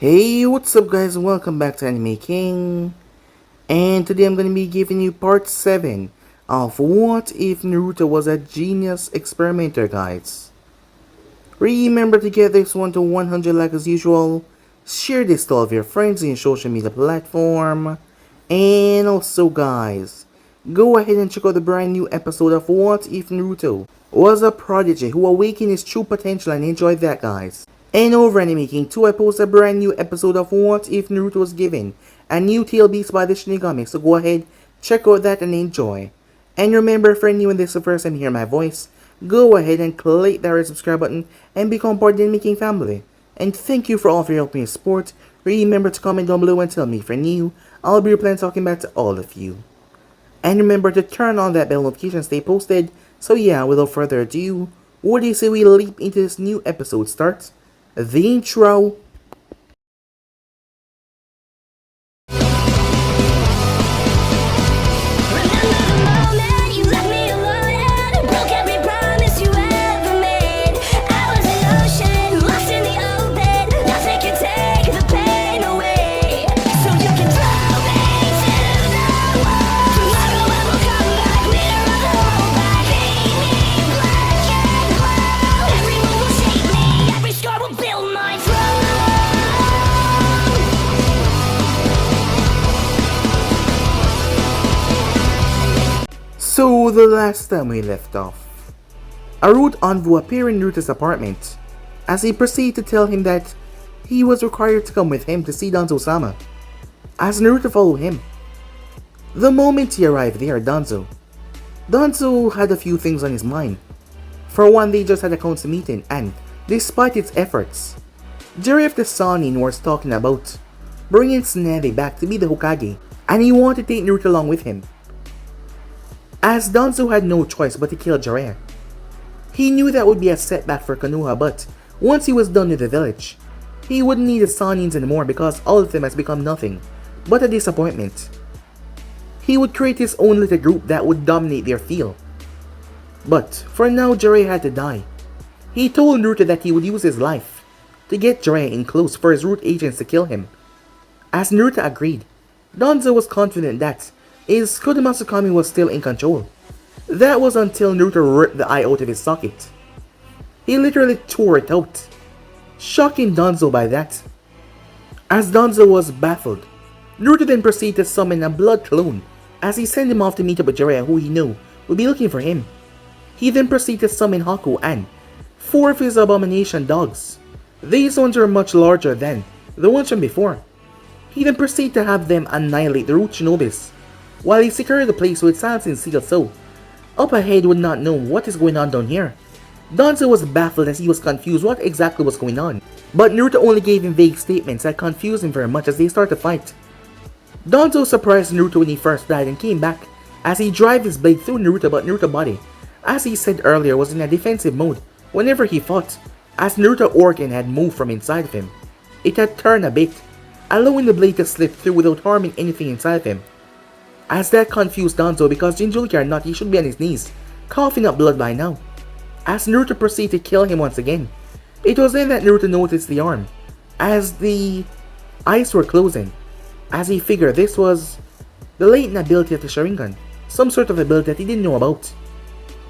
Hey, what's up guys? Welcome back to Anime King. And today I'm going to be giving you part 7 of What If Naruto Was a Genius Experimenter, guys. Remember to get this one to 100 like as usual. Share this to all of your friends in your social media platform. And also guys, go ahead and check out the brand new episode of What If Naruto Was a Prodigy Who Awakened His True Potential, and enjoy that, guys. And over Anime King 2, I post a brand new episode of What If Naruto Was Given a new tail beast by the Shinigami, so go ahead, check out that and enjoy. And remember, for anyone this is the first time hear my voice, go ahead and click that red subscribe button and become part of the Anime King family. And thank you for all of your help and support. Remember to comment down below and tell me if you're new. I'll be replying talking back to all of you. And remember to turn on that bell notification, stay posted. So yeah, without further ado, what do you say we leap into this new episode start? The intro. So the last time we left off, a rude envoy appeared in Naruto's apartment as he proceeded to tell him that he was required to come with him to see Danzo-sama, as Naruto followed him. The moment he arrived there, Danzo had a few things on his mind. For one, they just had a council meeting, and despite its efforts, Jiraiya the Sannin was talking about bringing Tsunade back to be the Hokage, and he wanted to take Naruto along with him. As Danzo had no choice but to kill Jiraiya. He knew that would be a setback for Konoha, but once he was done with the village, he wouldn't need the Sannins anymore because all of them has become nothing but a disappointment. He would create his own little group that would dominate their field. But for now, Jiraiya had to die. He told Naruto that he would use his life to get Jiraiya in close for his root agents to kill him. As Naruto agreed, Danzo was confident that his Kodomasukami was still in control. That was until Naruto ripped the eye out of his socket. He literally tore it out, shocking Danzo by that. As Danzo was baffled, Naruto then proceeded to summon a blood clone as he sent him off to meet up with Jiraiya, who he knew would be looking for him. He then proceeded to summon Haku and 4 of his abomination dogs. These ones were much larger than the ones from before. He then proceeded to have them annihilate the root shinobis, while he secured the place with silence and seal, so up ahead would not know what is going on down here. Danzo was baffled as he was confused what exactly was going on, but Naruto only gave him vague statements that confused him very much as they started to fight. Danzo surprised Naruto when he first died and came back as he drove his blade through Naruto, but Naruto's body, as he said earlier, was in a defensive mode whenever he fought, as Naruto's organ had moved from inside of him. It had turned a bit, allowing the blade to slip through without harming anything inside of him. As that confused Danzo because Jinchuriki or not, he should be on his knees, coughing up blood by now. As Naruto proceeded to kill him once again, it was then that Naruto noticed the arm, as the eyes were closing, as he figured this was the latent ability of the Sharingan, some sort of ability that he didn't know about.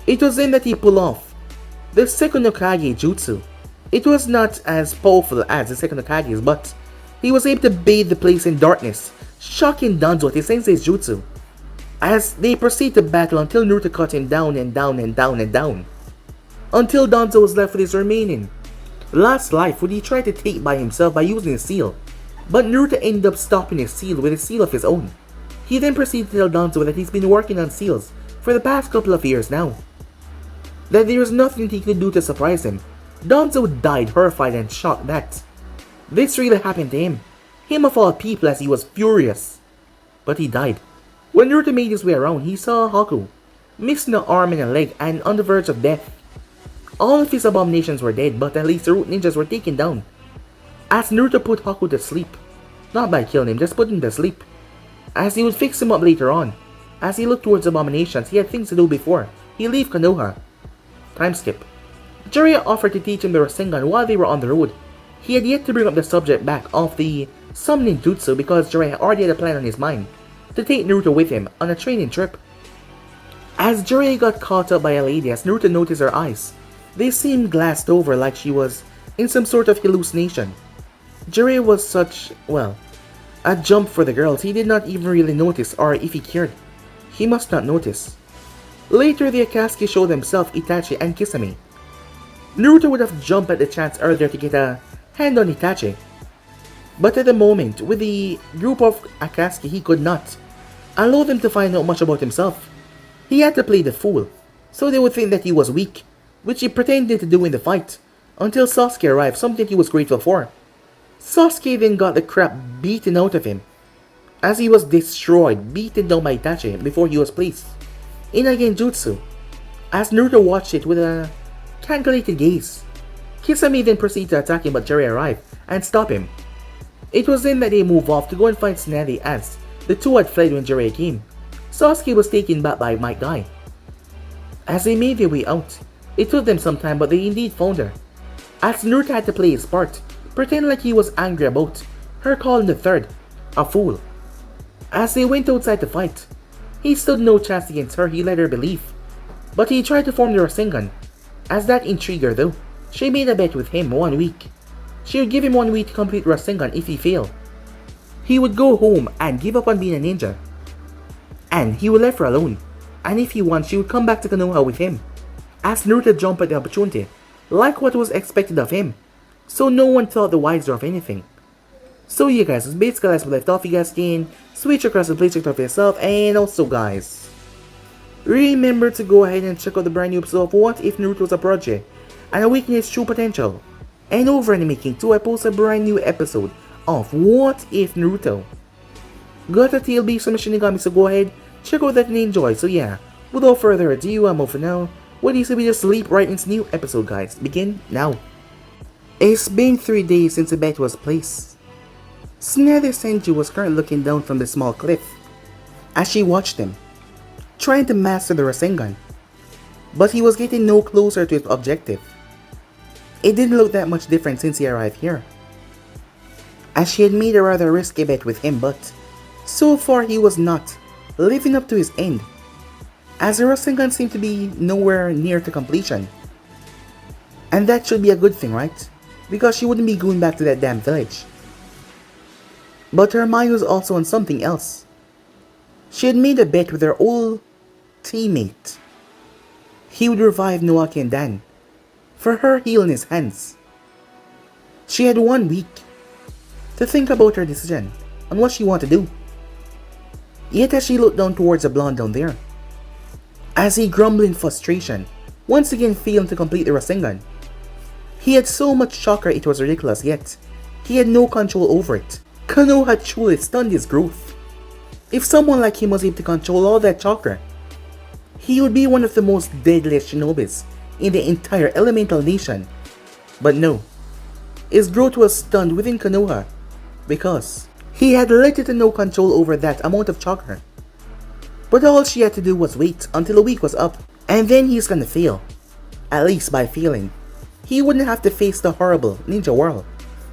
It was then that he pulled off the second Hokage jutsu. It was not as powerful as the second Hokage's, but he was able to bathe the place in darkness, shocking Danzo with his sensei's jutsu, as they proceed to battle until Naruto cut him down and down and down and down, until Danzo was left with his remaining last life, which he tried to take by himself by using his seal, but Naruto ended up stopping his seal with a seal of his own. He then proceeded to tell Danzo that he's been working on seals for the past couple of years now, that there was nothing he could do to surprise him. Danzo died horrified and shocked that this really happened to him of all people, as he was furious. But he died. When Naruto made his way around, he saw Haku, missing an arm and a leg and on the verge of death. All of his abominations were dead, but at least the root ninjas were taken down. As Naruto put Haku to sleep, not by killing him, just put him to sleep, as he would fix him up later on. As he looked towards abominations, he had things to do before he left Konoha. Time skip. Jiraiya offered to teach him the Rasengan while they were on the road, He had yet to bring up the subject back of the summoning jutsu because Jiraiya already had a plan on his mind to take Naruto with him on a training trip. As Jiraiya got caught up by a lady as Naruto noticed her eyes, they seemed glassed over like she was in some sort of hallucination. Jiraiya was such, well, a jump for the girls, he did not even really notice, or if he cared, he must not notice. Later, the Akatsuki showed themselves Itachi and Kisame. Naruto would have jumped at the chance earlier to get a hand on Itachi, but at the moment, with the group of Akatsuki, he could not allow them to find out much about himself. He had to play the fool, so they would think that he was weak, which he pretended to do in the fight, until Sasuke arrived, something he was grateful for. Sasuke then got the crap beaten out of him, as he was destroyed, beaten down by Itachi before he was placed in a genjutsu, as Naruto watched it with a calculated gaze. Kisame then proceeded to attack him, but Jiraiya arrived and stopped him. It was then that they moved off to go and find Tsunade, as the two had fled when Jiraiya came. Sasuke was taken back by Might Guy. As they made their way out, it took them some time, but they indeed found her, as Naruto had to play his part, pretend like he was angry about her calling the third a fool. As they went outside to fight, he stood no chance against her, he let her believe. But he tried to form the Rasengan. As that intrigued her though, she made a bet with him 1 week. She would give him 1 week to complete Rasengan if he failed. He would go home and give up on being a ninja, and he would leave her alone, and if he won, she would come back to Konoha with him. As Naruto jumped at the opportunity, like what was expected of him, so no one thought the wiser of anything. So yeah guys, it's basically as we left off. You guys can switch across the play check for yourself, and also guys, remember to go ahead and check out the brand new episode of What If Naruto Was a Project and Awaken Its True Potential. And over in the making too, I post a brand new episode of What If Naruto. Got a TLB submission Shinigami, so go ahead, check out that and enjoy. So yeah, without further ado, I'm over now. What do you say we just leap right into new episode guys? Begin now. It's been 3 days since the bet was placed. Tsunade Senju was currently looking down from the small cliff as she watched him, trying to master the Rasengan, but he was getting no closer to his objective. It didn't look that much different since he arrived here, as she had made a rather risky bet with him, but so far he was not living up to his end, as the Rasengan seemed to be nowhere near to completion. And that should be a good thing, right? Because she wouldn't be going back to that damn village. But her mind was also on something else. She had made a bet with her old teammate. He would revive Naoki and Dan for her heal in his hands. She had 1 week to think about her decision on what she wanted to do. Yet as she looked down towards the blonde down there, as he grumbled in frustration, once again failing to complete the Rasengan. He had so much chakra it was ridiculous, yet he had no control over it. Konoha had truly stunned his growth. If someone like him was able to control all that chakra, he would be one of the most deadliest shinobis in the entire elemental nation. But no, his growth was stunned within Konoha because he had little to no control over that amount of chakra. But all she had to do was wait until a week was up, and then he's gonna fail. At least by failing, he wouldn't have to face the horrible ninja world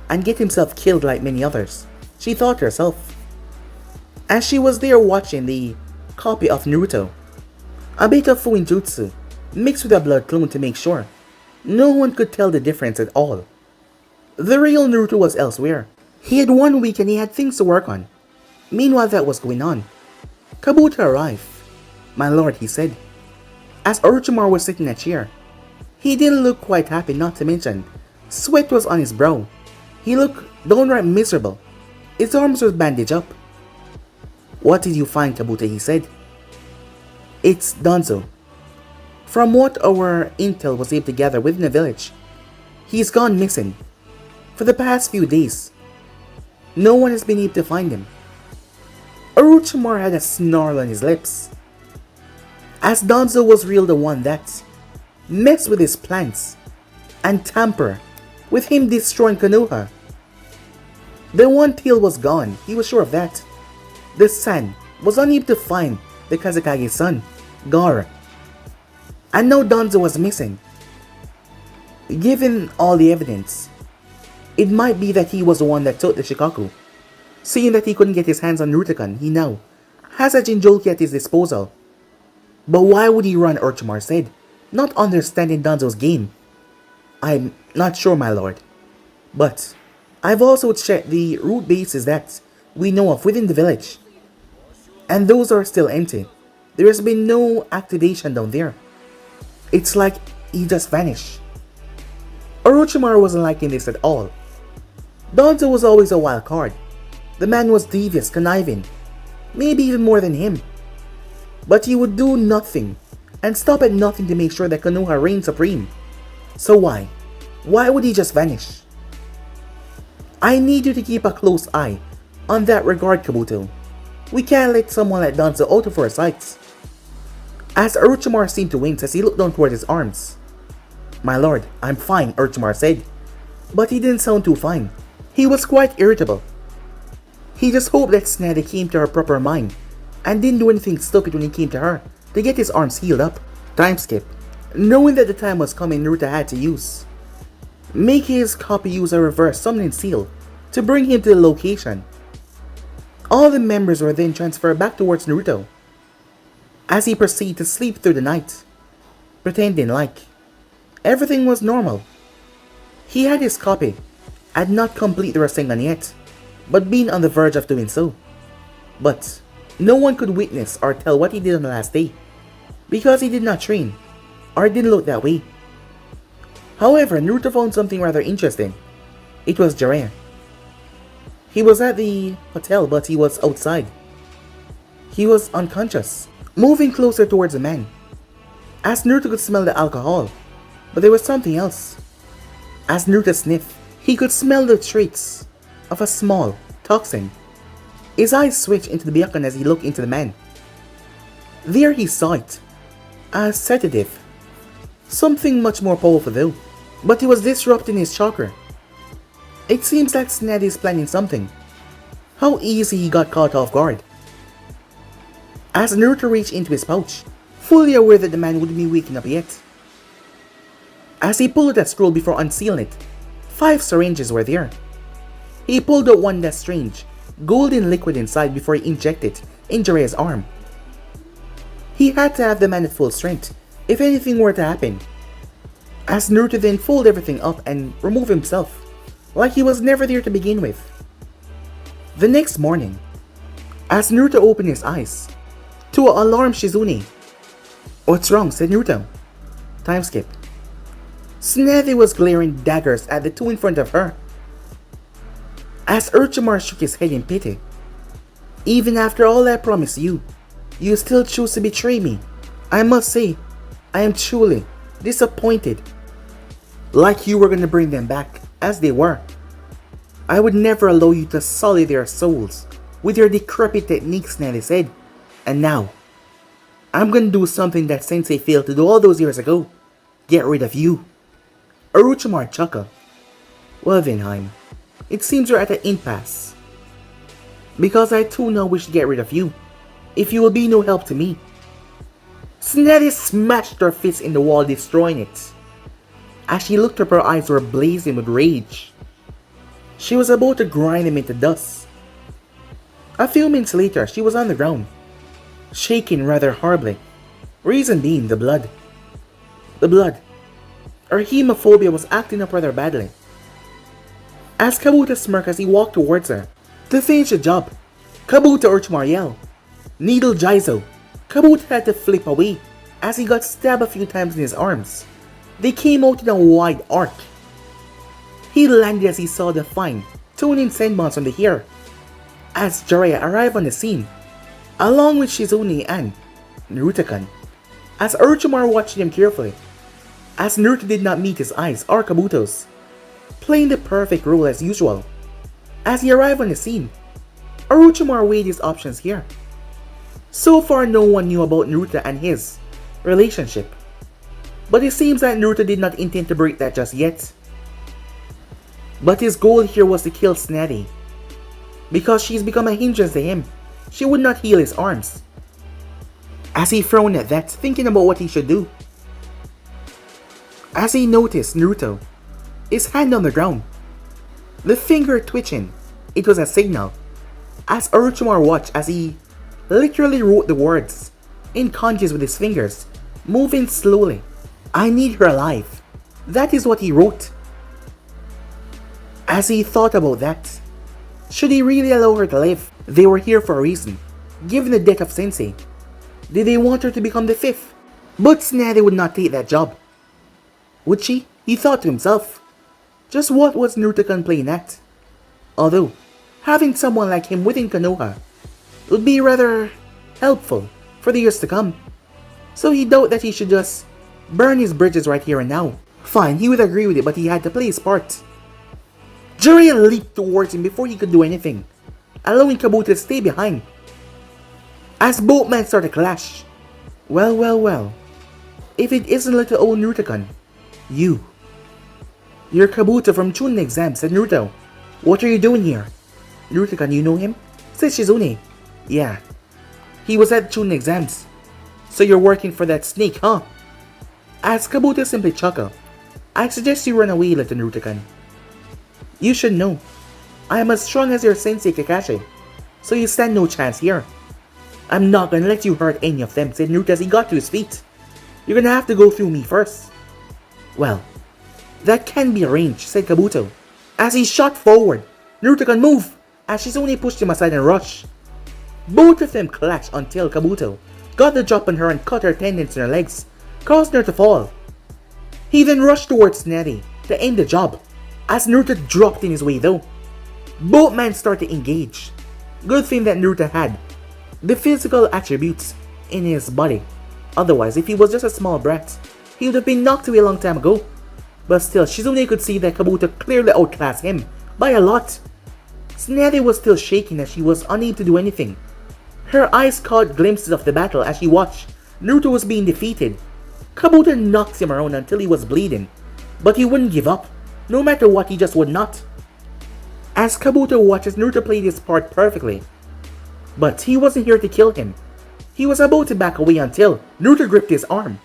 and get himself killed like many others, she thought to herself. As she was there watching the copy of Naruto, a bit of Fuinjutsu mixed with a blood clone to make sure no one could tell the difference at all. The real Naruto was elsewhere. He had 1 week and he had things to work on. Meanwhile that was going on, Kabuto arrived. "My lord," he said, as Orochimaru was sitting in a chair. He didn't look quite happy, not to mention sweat was on his brow. He looked downright miserable. His arms were bandaged up. "What did you find, Kabuto?" he said. "It's Danzo. From what our intel was able to gather within the village, he's gone missing. For the past few days, no one has been able to find him." Orochimaru had a snarl on his lips, as Danzo was really the one that messed with his plans and tamper with him destroying Konoha. The one tail was gone, he was sure of that. The San was unable to find the Kazekage's son, Gar, and now Danzo was missing. Given all the evidence, It might be that he was the one that took the Shikaku. Seeing that he couldn't get his hands on Naruto he now has a Jinjoki at his disposal. But why would he run, Orochimaru said, not understanding Danzo's game. I'm not sure, my lord. But I've also checked the root bases that we know of within the village. And those are still empty. There has been no activation down there. It's like he just vanished. Orochimaru wasn't liking this at all. Danzo was always a wild card. The man was devious, conniving, maybe even more than him. But he would do nothing and stop at nothing to make sure that Konoha reigned supreme. So why? Why would he just vanish? I need you to keep a close eye on that regard, Kabuto. We can't let someone like Danzo out of our sights. As Orochimaru seemed to wince as he looked down toward his arms. My lord, I'm fine, Orochimaru said. But he didn't sound too fine. He was quite irritable. He just hoped that Tsunade came to her proper mind and didn't do anything stupid when he came to her to get his arms healed up. Time skip. Knowing that the time was coming, Naruto had to make his copy use a reverse summoning seal to bring him to the location. All the members were then transferred back towards Naruto as he proceeded to sleep through the night, pretending like everything was normal. He had his copy, had not completed the Rasengan yet, but been on the verge of doing so. But no one could witness or tell what he did on the last day, because he did not train, or didn't look that way. However, Naruto found something rather interesting. It was Jiraiya. He was at the hotel, but he was outside. He was unconscious, moving closer towards the man. As Naruto could smell the alcohol, but there was something else. As Naruto sniffed, he could smell the traits of a small toxin. His eyes switched into the Byakugan as he looked into the man. There he saw it. A sedative. Something much more powerful though. But he was disrupting his chakra. It seems like Tsunade is planning something. How easy he got caught off guard. As Naruto reached into his pouch, fully aware that the man wouldn't be waking up yet. As he pulled out that scroll before unsealing it, 5 syringes were there. He pulled out one that's strange, golden liquid inside before he injected it in Jiraiya's arm. He had to have the man at full strength if anything were to happen. As Naruto then folded everything up and removed himself, like he was never there to begin with. The next morning, as Naruto opened his eyes, to alarm Shizune. What's wrong? Said Naruto. Time skip. Tsunade was glaring daggers at the two in front of her. As Orochimaru shook his head in pity. Even after all I promised you, you still choose to betray me. I must say, I am truly disappointed. Like you were gonna bring them back, as they were. I would never allow you to sully their souls with your decrepit techniques, Tsunade said. And now, I'm gonna do something that Sensei failed to do all those years ago. Get rid of you. Orochimaru chuckled. Well then, Haim. It seems you're at an impasse. Because I too now wish to get rid of you, if you will be no help to me. Tsunade smashed her fist in the wall, destroying it. As she looked up, her eyes were blazing with rage. She was about to grind him into dust. A few minutes later, she was on the ground, shaking rather horribly. Reason being the blood. The blood. Her hemophobia was acting up rather badly. As Kabuto smirked as he walked towards her. To finish the job, Kabuto Orochimaru yelled, Needle Jizo. Kabuto had to flip away as he got stabbed a few times in his arms. They came out in a wide arc. He landed as he saw the fine, tuning senbons from the air. As Jiraiya arrived on the scene, along with Shizune and Naruto-kun, as Orochimaru watched them carefully, as Naruto did not meet his eyes or Kabuto's, playing the perfect role as usual. As he arrived on the scene, Orochimaru weighed his options here. So far no one knew about Naruto and his relationship, but it seems that Naruto did not intend to break that just yet. But his goal here was to kill Tsunade. Because she's become a hindrance to him, she would not heal his arms. As he frowned at that, thinking about what he should do. As he noticed Naruto, his hand on the ground. The finger twitching. It was a signal. As Orochimaru watched as he literally wrote the words in kanjis with his fingers, moving slowly. I need her alive. That is what he wrote. As he thought about that, should he really allow her to live? They were here for a reason. Given the death of Sensei, did they want her to become the fifth? But Tsunade would not take that job. Would she? He thought to himself. Just what was Naruto playing at? Although, having someone like him within Konoha would be rather helpful for the years to come. So he doubted that he should just burn his bridges right here and now. Fine, he would agree with it, but he had to play his part. Jiraiya leaped towards him before he could do anything, allowing Kabuto to stay behind. As both men started to clash. Well. If it isn't little old Naruto-kun, You're Kabuto from Chunin exam, said Naruto. What are you doing here? Naruto-kun, you know him? Said Shizune. Yeah. He was at Chunin exams. So you're working for that snake, huh? As Kabuto simply chuckled. I suggest you run away, little Naruto-kun. You should know. I am as strong as your sensei Kakashi. So you stand no chance here. I'm not gonna let you hurt any of them, said Naruto as he got to his feet. You're gonna have to go through me first. Well, that can be arranged, said Kabuto. As he shot forward, Naruto-kun moved as Shizune pushed him aside and rushed. Both of them clashed until Kabuto got the drop on her and cut her tendons in her legs, causing her to fall. He then rushed towards Tsunade to end the job, as Naruto dropped in his way though. Both men started to engage. Good thing that Naruto had the physical attributes in his body. Otherwise, if he was just a small brat, he would have been knocked away a long time ago. But still, Shizune could see that Kabuto clearly outclassed him by a lot. Tsunade was still shaking as she was unable to do anything. Her eyes caught glimpses of the battle as she watched Naruto was being defeated. Kabuto knocked him around until he was bleeding, but he wouldn't give up. No matter what, he just would not. As Kabuto watches Naruto play his part perfectly. But he wasn't here to kill him. He was about to back away until Naruto gripped his arm.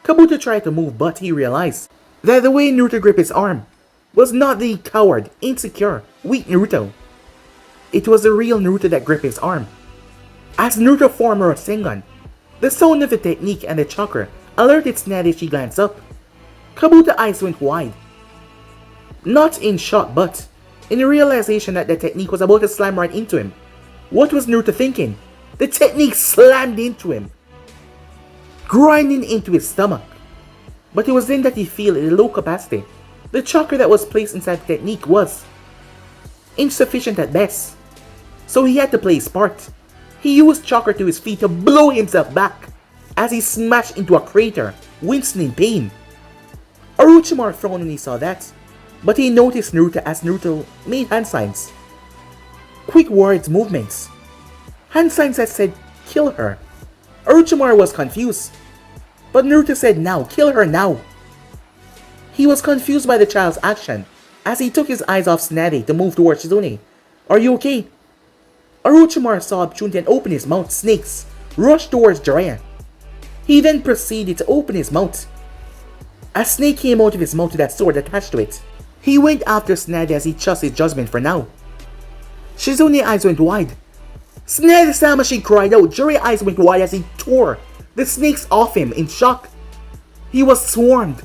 Kabuto tried to move, but he realized that the way Naruto gripped his arm was not the coward, insecure, weak Naruto. It was the real Naruto that gripped his arm. As Naruto formed a Rasengan, the sound of the technique and the chakra alerted Tsunade as she glanced up. Kabuto's eyes went wide. Not in shock, but in the realization that the technique was about to slam right into him. What was Naruto thinking? The technique slammed into him, grinding into his stomach. But it was then that he felt in low capacity. The chakra that was placed inside the technique was insufficient at best. So he had to play his part. He used chakra to his feet to blow himself back as he smashed into a crater, wincing in pain. Orochimaru frowned when he saw that, but he noticed Naruto as Naruto made hand signs. Quick words, movements. Hand signs that said, kill her. Orochimaru was confused, but Naruto said now, kill her now. He was confused by the child's action as he took his eyes off Tsunade to move towards Shizune. Are you okay? Orochimaru saw opportunity and opened his mouth. Snakes rushed towards Jiraiya. He then proceeded to open his mouth. A snake came out of his mouth with that sword attached to it. He went after Tsunade as he chose his judgment for now. Shizune's eyes went wide. Tsunade-sama, she cried out. Jiraiya's eyes went wide as he tore the snakes off him in shock. He was swarmed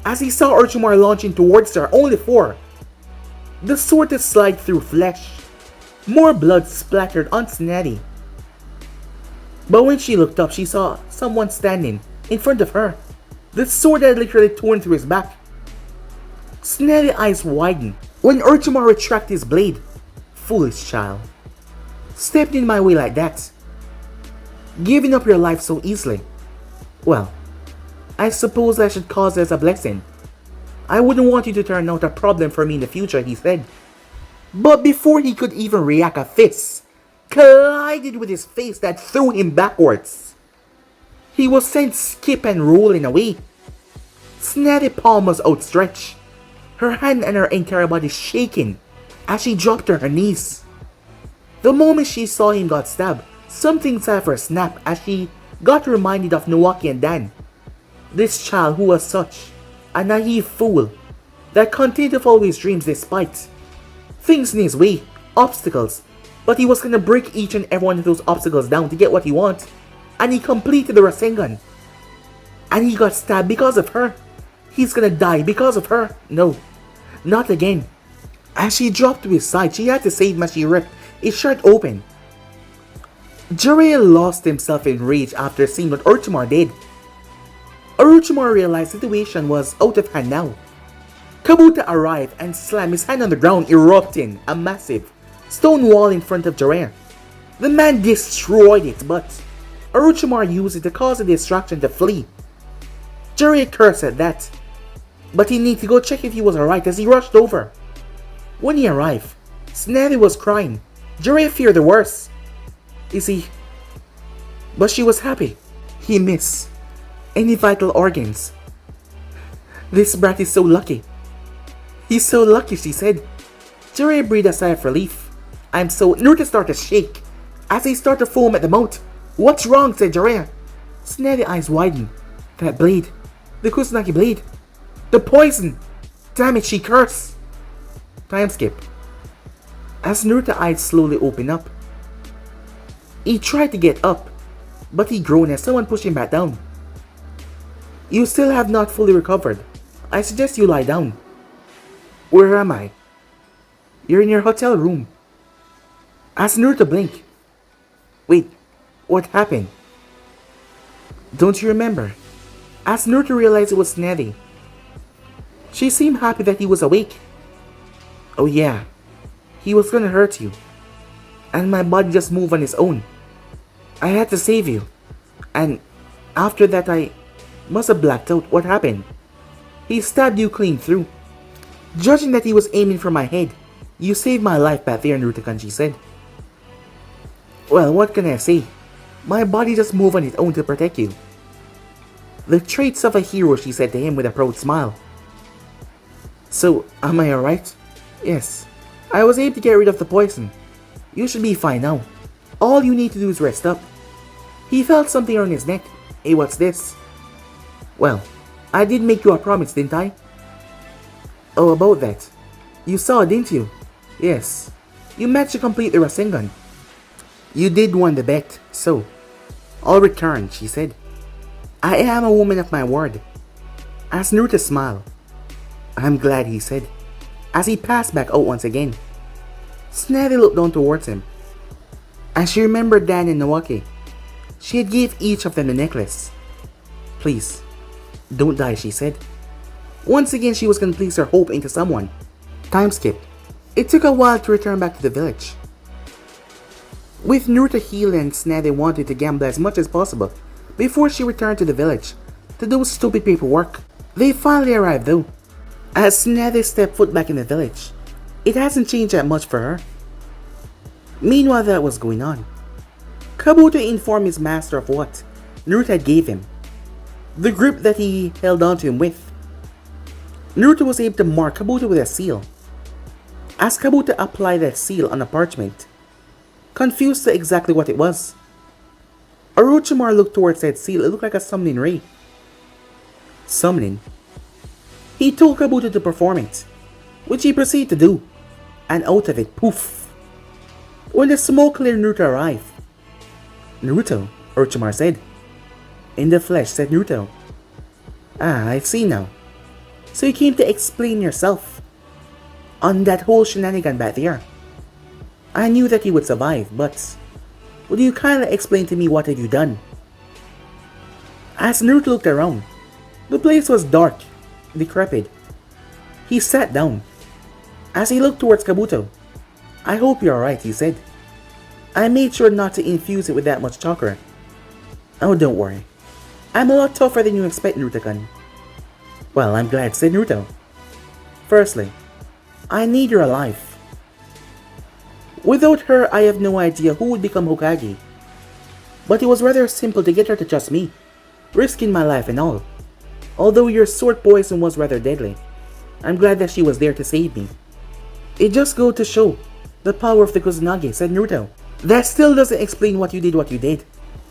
as he saw Orochimaru launching towards her, only four. The sword to slide through flesh. More blood splattered on Tsunade. But when she looked up, she saw someone standing in front of her. The sword had literally torn through his back. Tsunade's eyes widened when Orochimaru retracted his blade. Foolish child. Stepped in my way like that. Giving up your life so easily. Well, I suppose I should cause it as a blessing. I wouldn't want you to turn out a problem for me in the future, he said. But before he could even react, a fist collided with his face that threw him backwards. He was sent skip and rolling away. Tsunade's palm was outstretched, her hand and her entire body shaking as she dropped to her knees. The moment she saw him got stabbed, something inside her snapped as she got reminded of Nawaki and Dan. This child who was such a naive fool that continued to follow his dreams despite things in his way, obstacles, but he was gonna break each and every one of those obstacles down to get what he wants. And he completed the Rasengan. And he got stabbed because of her. He's gonna die because of her. No, not again. As she dropped to his side, she had to save him as she ripped his shirt open. Jiraiya lost himself in rage after seeing what Orochimaru did. Orochimaru realized the situation was out of hand now. Kabuto arrived and slammed his hand on the ground, erupting a massive stone wall in front of Jiraiya. The man destroyed it, but Orochimaru used it to cause a distraction to flee. Jiraiya cursed at that, but he needed to go check if he was alright as he rushed over. When he arrived, Tsunade was crying. Jiraiya feared the worst. But she was happy. He missed any vital organs. This brat is so lucky. He's so lucky, she said. Jiraiya breathed a sigh of relief. Naruto started to shake as he started to foam at the mouth. What's wrong? Said Jiraiya. Tsunade's eyes widened. That blade. The Kusanagi blade. The poison. Damn it, she cursed. Time skip. As Naruto's eyes slowly opened up, he tried to get up, but he groaned as someone pushed him back down. You still have not fully recovered. I suggest you lie down. Where am I? You're in your hotel room. As Naruto blinked. Wait, what happened? Don't you remember? As Naruto realized it was Tsunade. She seemed happy that he was awake. Oh yeah, he was gonna hurt you. And my body just moved on its own. I had to save you. And after that I must have blacked out. What happened? He stabbed you clean through. Judging that he was aiming for my head, you saved my life back there, Naruto-kun, she said. Well, what can I say? My body just moved on its own to protect you. The traits of a hero, she said to him with a proud smile. So, am I alright? Yes. I was able to get rid of the poison. You should be fine now. All you need to do is rest up. He felt something around his neck. Hey, what's this? Well, I did make you a promise, didn't I? Oh, about that. You saw, didn't you? Yes. You managed to complete the Rasengan. You did won the bet, so I'll return, she said. I am a woman of my word. As Naruto smiled. I'm glad, he said, as he passed back out once again. Tsunade looked down towards him. As she remembered Dan and Nawaki, she had gave each of them the necklace. Please, don't die, she said. Once again, she was going to place her hope into someone. Time skip. It took a while to return back to the village. With Naruto healing, Tsunade wanted to gamble as much as possible before she returned to the village to do stupid paperwork. They finally arrived though. As Tsunade stepped foot back in the village, it hasn't changed that much for her. Meanwhile, that was going on. Kabuto informed his master of what Naruto had gave him. The grip that he held onto him with. Naruto was able to mark Kabuto with a seal. As Kabuto applied that seal on a parchment, confused to exactly what it was, Orochimaru looked towards that seal. It looked like a summoning ray. Summoning? He told Kabuto to perform it, which he proceeded to do, and out of it, poof. When the smoke cleared, Naruto arrived. Naruto, Orochimaru said. In the flesh, said Naruto. Ah, I see now. So you came to explain yourself on that whole shenanigan back there. I knew that you would survive, but would you kindly explain to me what have you done? As Naruto looked around, the place was dark, decrepit. He sat down. As he looked towards Kabuto, I hope you're alright, he said. I made sure not to infuse it with that much chakra. Oh, don't worry. I'm a lot tougher than you expect, Naruto-kun. Well, I'm glad, said Naruto. Firstly, I need your life. Without her, I have no idea who would become Hokage. But it was rather simple to get her to trust me, risking my life and all. Although your sword poison was rather deadly, I'm glad that she was there to save me. It just goes to show the power of the Kusanagi, said Naruto. That still doesn't explain what you did.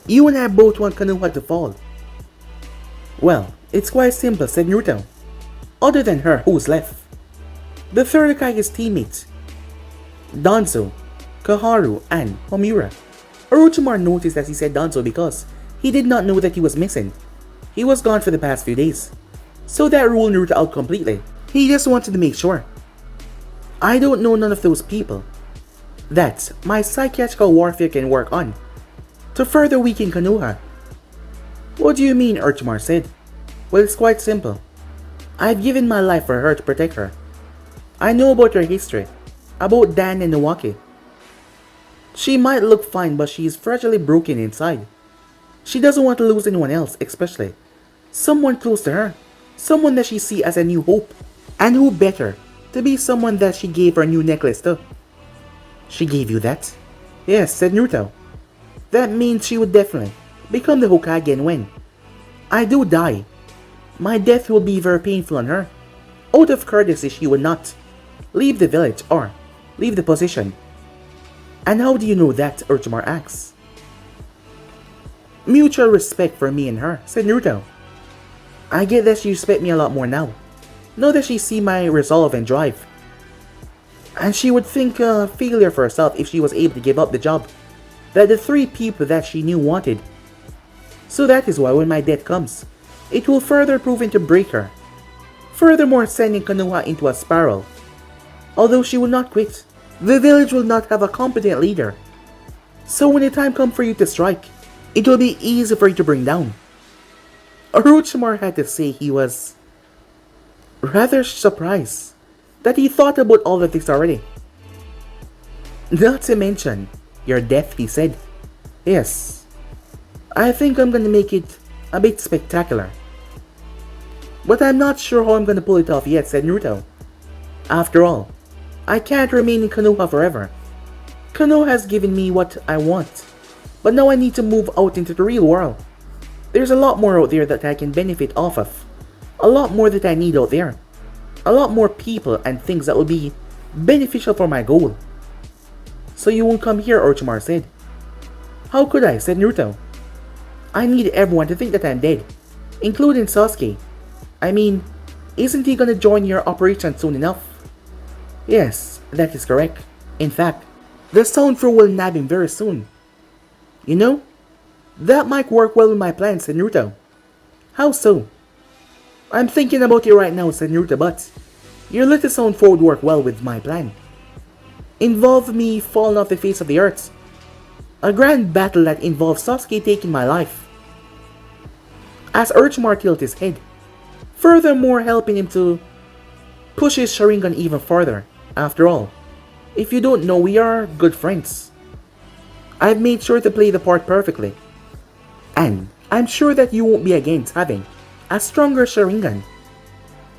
You and I both want Konoha to fall. Well, it's quite simple, said Naruto. Other than her, who's left? The third Hokage's teammate. Danzo, Kaharu, and Homura. Orochimaru noticed that he said Danzo because he did not know that he was missing. He was gone for the past few days. So that ruled Naruto out completely. He just wanted to make sure. I don't know none of those people that my psychiatrical warfare can work on to further weaken Konoha. What do you mean? Orochimaru said. Well, it's quite simple. I've given my life for her to protect her. I know about her history, about Dan and Nawaki. She might look fine, but she is fragilely broken inside. She doesn't want to lose anyone else, especially someone close to her, someone that she sees as a new hope. And who better to be someone that she gave her new necklace to? She gave you that? Yes, said Naruto. That means she would definitely become the Hokage, and when I do die, my death will be very painful on her. Out of courtesy, she would not leave the village or leave the position. And how do you know that? Orochimaru asks. Mutual respect for me and her, said Naruto. I get that she respects me a lot more now. Know that she sees my resolve and drive. And she would think a failure for herself if she was able to give up the job that the three people that she knew wanted. So that is why when my death comes, it will further prove to break her. Furthermore, sending Konoha into a spiral. Although she will not quit, the village will not have a competent leader. So when the time comes for you to strike, it will be easy for you to bring down. Orochimaru had to say he was rather surprised that he thought about all of this already. Not to mention your death, he said. Yes, I think I'm gonna make it a bit spectacular. But I'm not sure how I'm gonna pull it off yet, said Naruto. After all, I can't remain in Konoha forever. Konoha has given me what I want, but now I need to move out into the real world. There's a lot more out there that I can benefit off of. A lot more that I need out there. A lot more people and things that will be beneficial for my goal. So you won't come here, Orochimaru said. How could I, said Naruto. I need everyone to think that I'm dead, including Sasuke. I mean, isn't he gonna join your operation soon enough? Yes, that is correct. In fact, the Sound Throw will nab him very soon. You know, that might work well with my plans, said Naruto. How so? I'm thinking about it right now, said Naruto, but your little Sound Throw would work well with my plan. Involve me falling off the face of the earth. A grand battle that involves Sasuke taking my life. As Orochimaru tilted his head, furthermore helping him to push his Sharingan even farther. After all, if you don't know, we are good friends. I've made sure to play the part perfectly. And I'm sure that you won't be against having a stronger Sharingan.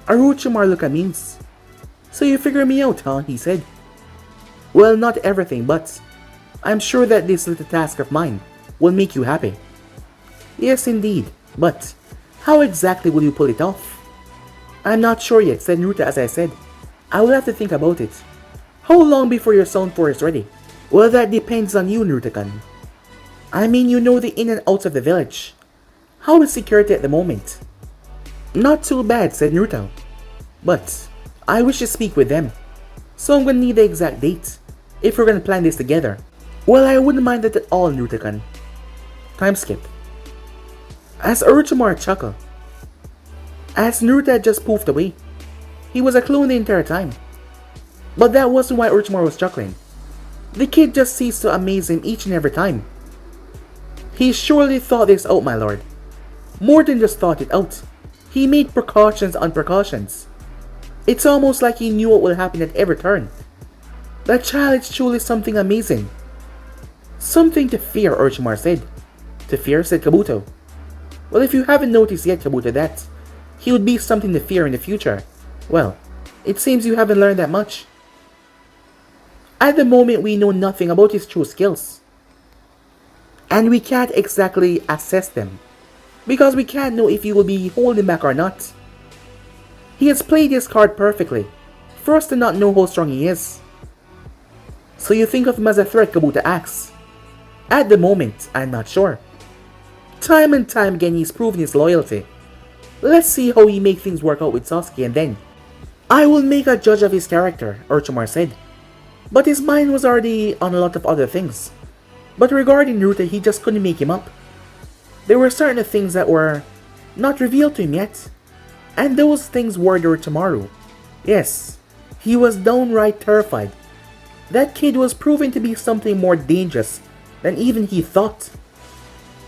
Orochimaru looked amused. So you figure me out, huh? He said. Well, not everything, but I'm sure that this little task of mine will make you happy. Yes, indeed, but how exactly will you pull it off? I'm not sure yet, said Naruto. As I said, I will have to think about it. How long before your Sound Force is ready? Well, that depends on you, Naruto-kun. I mean, you know the in and outs of the village. How is security at the moment? Not too bad, said Naruto. But I wish to speak with them, so I'm gonna need the exact date if we're gonna plan this together. Well, I wouldn't mind that at all, Naruto-kun. Time skip. As Orochimaru chuckled, as Naruto had just poofed away, he was a clone the entire time. But that wasn't why Orochimaru was chuckling. The kid just ceased to amaze him each and every time. He surely thought this out, my lord. More than just thought it out. He made precautions on precautions. It's almost like he knew what will happen at every turn. That child is truly something amazing. Something to fear, Orochimaru said. To fear, said Kabuto. Well, if you haven't noticed yet, Kabuto, that he would be something to fear in the future, well, it seems you haven't learned that much. At the moment, we know nothing about his true skills. And we can't exactly assess them, because we can't know if he will be holding back or not. He has played his card perfectly, for us to not know how strong he is. So you think of him as a threat, Kabuto asks. At the moment, I'm not sure. Time and time again, he's proven his loyalty. Let's see how he makes things work out with Sasuke, and then I will make a judge of his character, Orochimaru said. But his mind was already on a lot of other things. But regarding Naruto, he just couldn't make him up. There were certain things that were not revealed to him yet. And those things were the Orochimaru. Yes, he was downright terrified. That kid was proven to be something more dangerous than even he thought.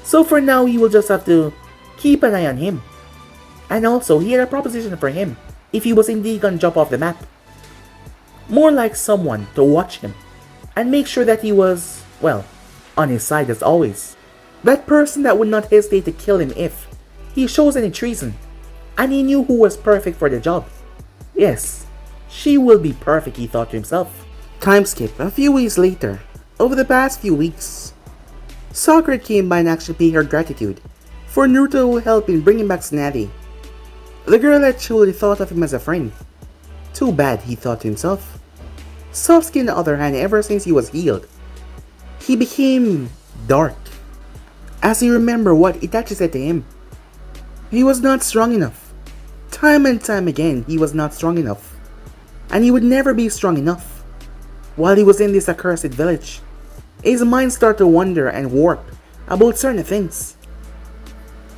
So for now, he will just have to keep an eye on him. And also, he had a proposition for him if he was indeed gonna jump off the map. More like someone to watch him and make sure that he was, well, on his side as always. That person that would not hesitate to kill him if he shows any treason. And he knew who was perfect for the job. Yes, she will be perfect, he thought to himself. Time skip. A few weeks later, over the past few weeks, Sakura came by and actually paid her gratitude for Naruto helping bringing back Tsunade. The girl had truly thought of him as a friend. Too bad, he thought to himself. Sasuke, on the other hand, ever since he was healed, he became dark. As he remembered what Itachi said to him, he was not strong enough. Time and time again, he was not strong enough. And he would never be strong enough. While he was in this accursed village, his mind started to wander and warp about certain things.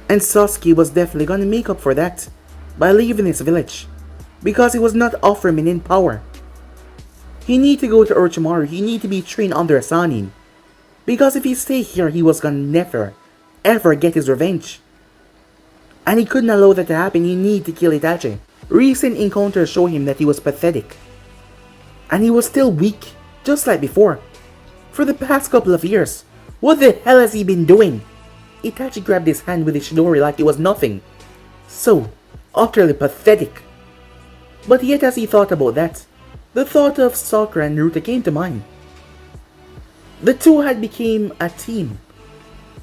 And Sasuke was definitely going to make up for that by leaving his village, because he was not offering him power. He need to go to Orochimaru, he need to be trained under a Sanin, because if he stay here, he was gonna never, ever get his revenge. And he couldn't allow that to happen, he need to kill Itachi. Recent encounters show him that he was pathetic. And he was still weak, just like before. For the past couple of years, what the hell has he been doing? Itachi grabbed his hand with his shidori like it was nothing. So, utterly pathetic. But yet as he thought about that, the thought of Sakura and Naruto came to mind. The two had become a team,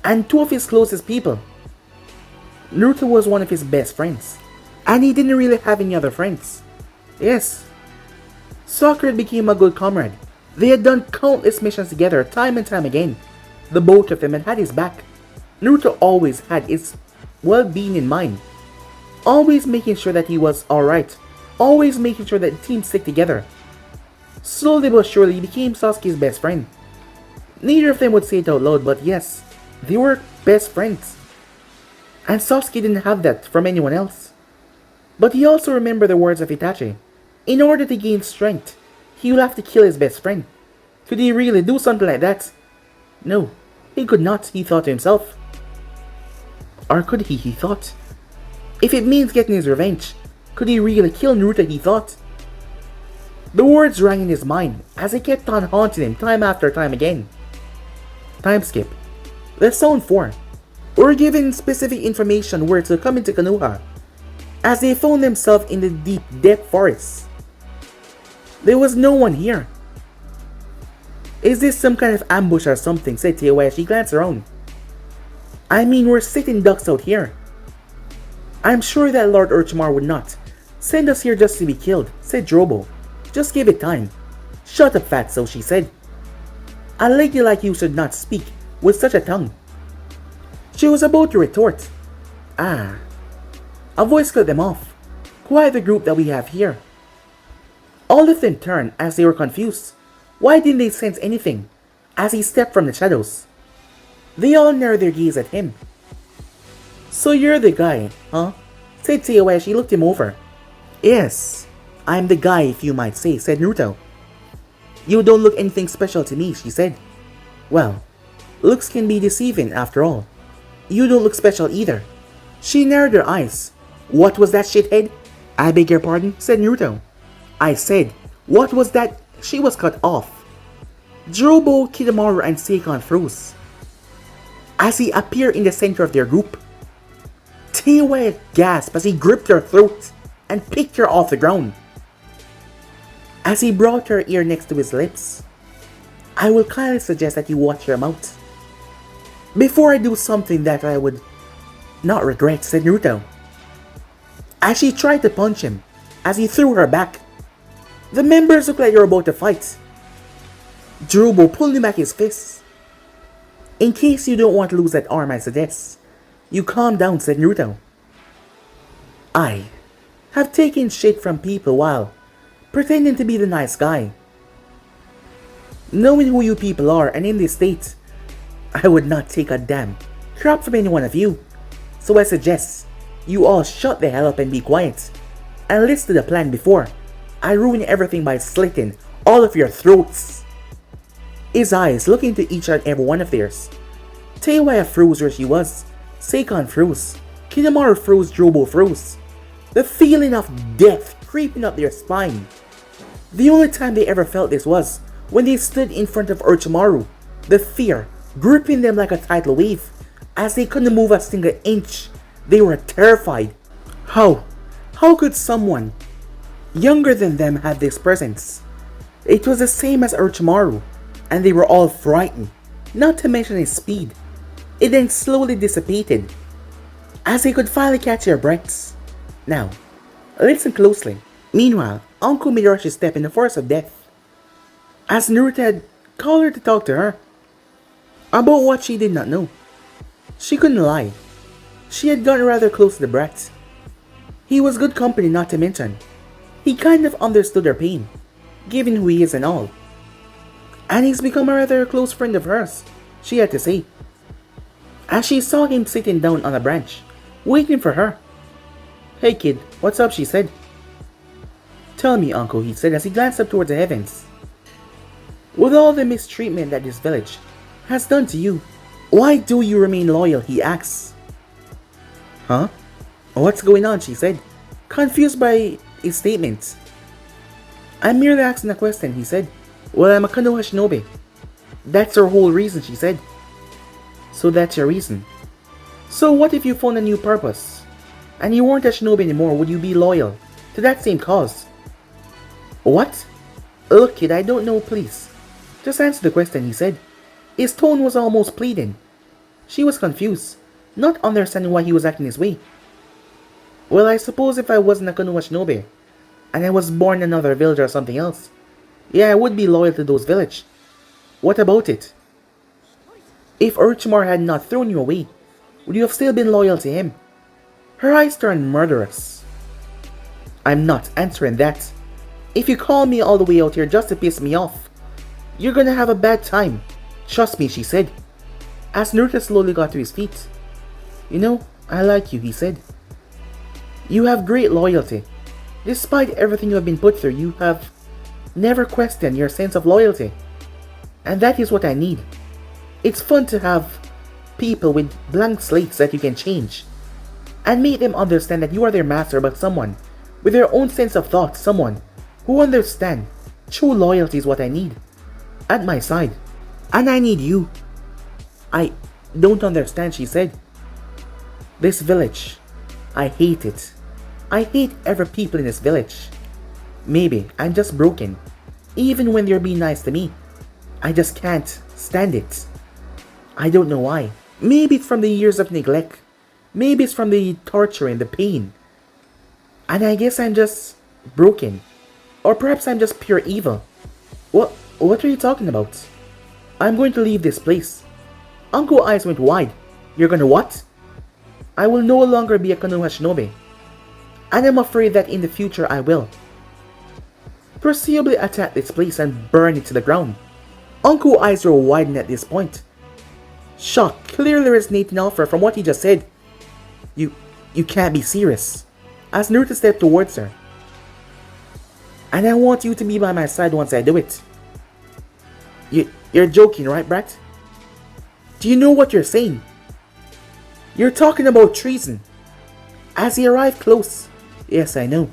and two of his closest people. Naruto was one of his best friends, and he didn't really have any other friends. Yes, Sakura became a good comrade. They had done countless missions together time and time again. The both of them had his back. Naruto always had his well-being in mind, always making sure that he was alright, always making sure that the team stick together. Slowly but surely he became Sasuke's best friend. Neither of them would say it out loud, but yes, they were best friends. And Sasuke didn't have that from anyone else. But he also remembered the words of Itachi. In order to gain strength, he would have to kill his best friend. Could he really do something like that? No, he could not, he thought to himself. Or could he thought. If it means getting his revenge, could he really kill Naruto, he thought. The words rang in his mind as they kept on haunting him time after time again. Time skip. Lesson 4. We're given specific information where to come into Konoha, as they found themselves in the deep depth forest. There was no one here. Is this some kind of ambush or something? Said Teiwa as she glanced around. I mean, we're sitting ducks out here. I'm sure that Lord Orochimaru would not send us here just to be killed, said Drobo. Just give it time. Shut up, Fatso, she said. A lady like you should not speak with such a tongue. She was about to retort. A voice cut them off. Quiet the group that we have here. All of them turned as they were confused. Why didn't they sense anything as he stepped from the shadows? They all narrowed their gaze at him. So you're the guy, huh? Said Teiwa as she looked him over. Yes, I'm the guy, if you might say, said Naruto. You don't look anything special to me, she said. Well, looks can be deceiving after all. You don't look special either. She narrowed her eyes. What was that, shithead? I beg your pardon, said Naruto. I said, what was that? She was cut off. Drobo, Kidomaru, and Seikon froze as he appeared in the center of their group. Teiwa gasped as he gripped her throat and picked her off the ground. As he brought her ear next to his lips, I will kindly suggest that you watch your mouth before I do something that I would not regret, said Naruto. As she tried to punch him, as he threw her back. The members looked like they were about to fight. Drobo pulled him back his fists. In case you don't want to lose that arm, I suggest you calm down, said Naruto. I have taken shit from people while pretending to be the nice guy. Knowing who you people are and in this state, I would not take a damn crap from any one of you. So I suggest you all shut the hell up and be quiet. And listen to the plan before I ruin everything by slitting all of your throats. His eyes looking into each and every one of theirs. Teiwaya froze where she was. Seikon froze. Kinamaru froze. Drobo froze. The feeling of death creeping up their spine. The only time they ever felt this was when they stood in front of Orochimaru, the fear gripping them like a tidal wave. As they couldn't move a single inch, they were terrified. How could someone younger than them have this presence? It was the same as Orochimaru, and they were all frightened, not to mention his speed. It then slowly dissipated, as they could finally catch their breaths. Now, listen closely. Meanwhile, Uncle Midorishi stepped in the forest of death, as Naruto had called her to talk to her about what she did not know. She couldn't lie. She had gotten rather close to the brat. He was good company, not to mention he kind of understood her pain, given who he is and all. And he's become a rather close friend of hers, she had to say, as she saw him sitting down on a branch, waiting for her. "Hey kid, what's up?" she said. "Tell me, uncle," he said as he glanced up towards the heavens. "With all the mistreatment that this village has done to you, why do you remain loyal?" he asks. "Huh? What's going on?" she said, confused by his statement. "I'm merely asking a question," he said. "Well, I'm a Konoha shinobi. That's our whole reason," she said. "So that's your reason? So what if you found a new purpose, and you weren't a shinobi anymore? Would you be loyal to that same cause?" "What? Look kid, I don't know, please. Just answer the question," he said. His tone was almost pleading. She was confused, not understanding why he was acting this way. "Well, I suppose if I wasn't a Konoha shinobi, and I was born in another village or something else, yeah, I would be loyal to those village. What about it? If Orochimaru had not thrown you away, would you have still been loyal to him?" Her eyes turned murderous. "I'm not answering that. If you call me all the way out here just to piss me off, you're gonna have a bad time. Trust me," she said, as Naruto slowly got to his feet. "You know, I like you," he said. "You have great loyalty. Despite everything you have been put through, you have never questioned your sense of loyalty. And that is what I need. It's fun to have people with blank slates that you can change, and make them understand that you are their master, but someone with their own sense of thought, someone who understands true loyalty is what I need at my side. And I need you." "I don't understand," she said. "This village, I hate it. I hate every people in this village. Maybe I'm just broken, even when they're being nice to me. I just can't stand it. I don't know why. Maybe it's from the years of neglect. Maybe it's from the torture and the pain. And I guess I'm just broken. Or perhaps I'm just pure evil. What are you talking about? I'm going to leave this place." Uncle's eyes went wide. "You're gonna what?" "I will no longer be a Konoha shinobi. And I'm afraid that in the future I will presumably attack this place and burn it to the ground." Uncle's eyes were widened at this point. Shock clearly resonating off her from what he just said. You can't be serious." As Naruto stepped towards her. "And I want you to be by my side once I do it." You're joking, right, brat? Do you know what you're saying? You're talking about treason." As he arrived close. "Yes, I know.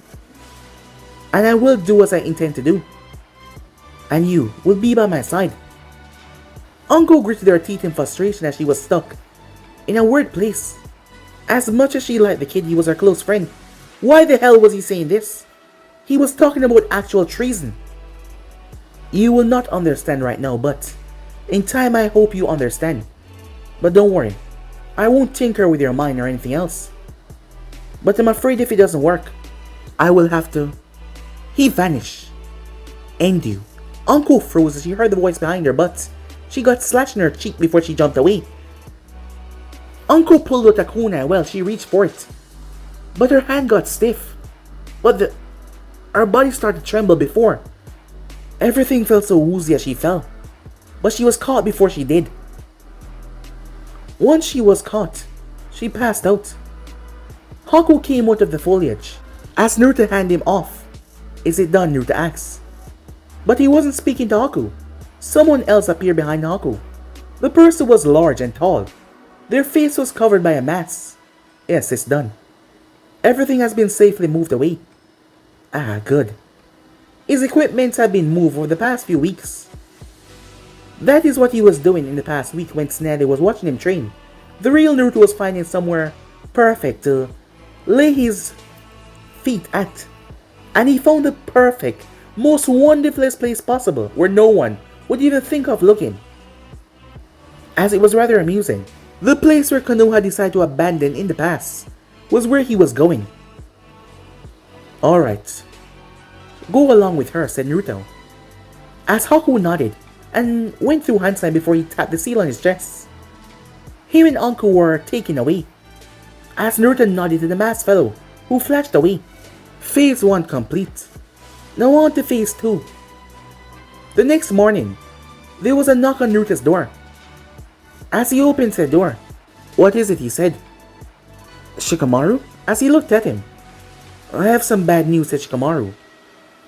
And I will do as I intend to do. And you will be by my side." Uncle gritted her teeth in frustration as she was stuck in a weird place. As much as she liked the kid, he was her close friend. Why the hell was he saying this? He was talking about actual treason. "You will not understand right now, but in time I hope you understand. But don't worry, I won't tinker with your mind or anything else. But I'm afraid if it doesn't work, I will have to..." He vanished. "End you." Uncle froze as she heard the voice behind her, but she got slashed in her cheek before she jumped away. Uncle pulled out a kunai while she reached for it, but her hand got stiff. Her body started to tremble before. Everything felt so woozy as she fell. but she was caught before she did. Once she was caught, she passed out. Haku came out of the foliage. As Naruto handed him off, "Is it done?" Naruto asked. But he wasn't speaking to Haku. Someone else appeared behind Haku. The person was large and tall. Their face was covered by a mask. "Yes, it's done. Everything has been safely moved away." "Ah, good. His equipment had been moved over the past few weeks." That is what he was doing in the past week when Tsunade was watching him train. The real Naruto was finding somewhere perfect to lay his feet at. And he found the perfect, most wonderfulest place possible where no one would even think of looking. As it was rather amusing, the place where Konoha had decided to abandon in the past was where he was going. "Alright, go along with her," said Naruto. As Haku nodded and went through hand sign before he tapped the seal on his chest, him and Anko were taken away. As Naruto nodded to the masked fellow, who flashed away. Phase 1 complete. Now on to Phase 2. The next morning, there was a knock on Naruto's door. As he opened the door, "What is it?" he said. "Shikamaru?" As he looked at him. "I have some bad news," said Shikamaru.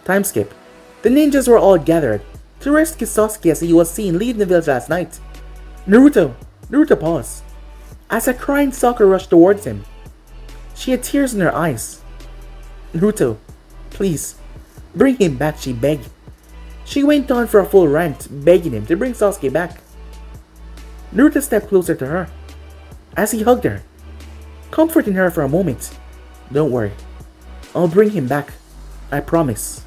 Time skip. The ninjas were all gathered to rescue Sasuke as he was seen leaving the village last night. Naruto paused as a crying Sakura rushed towards him. She had tears in her eyes. "Naruto, please, bring him back," she begged. She went on for a full rant, begging him to bring Sasuke back. Naruto stepped closer to her as he hugged her, comforting her for a moment. "Don't worry, I'll bring him back, I promise."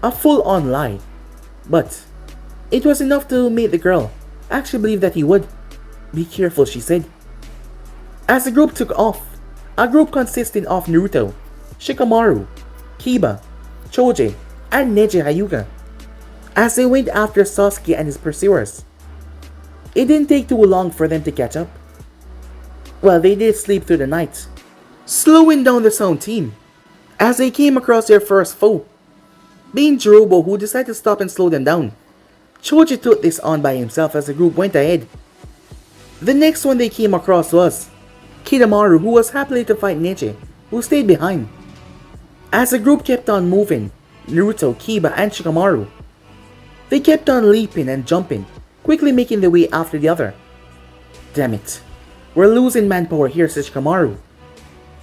A full-on lie, but it was enough to make the girl actually believe that he would. "Be careful," she said. As the group took off, a group consisting of Naruto, Shikamaru, Kiba, Choji, and Neji Hyuga, as they went after Sasuke and his pursuers. It didn't take too long for them to catch up. Well, they did sleep through the night, slowing down the sound team as they came across their first foe, being Jirobo, who decided to stop and slow them down. Choji took this on by himself as the group went ahead. The next one they came across was Kidomaru, who was happily to fight Neji, who stayed behind. As the group kept on moving, Naruto, Kiba, and Shikamaru, they kept on leaping and jumping, quickly making their way after the other. "Damn it, we're losing manpower here," said Shikamaru,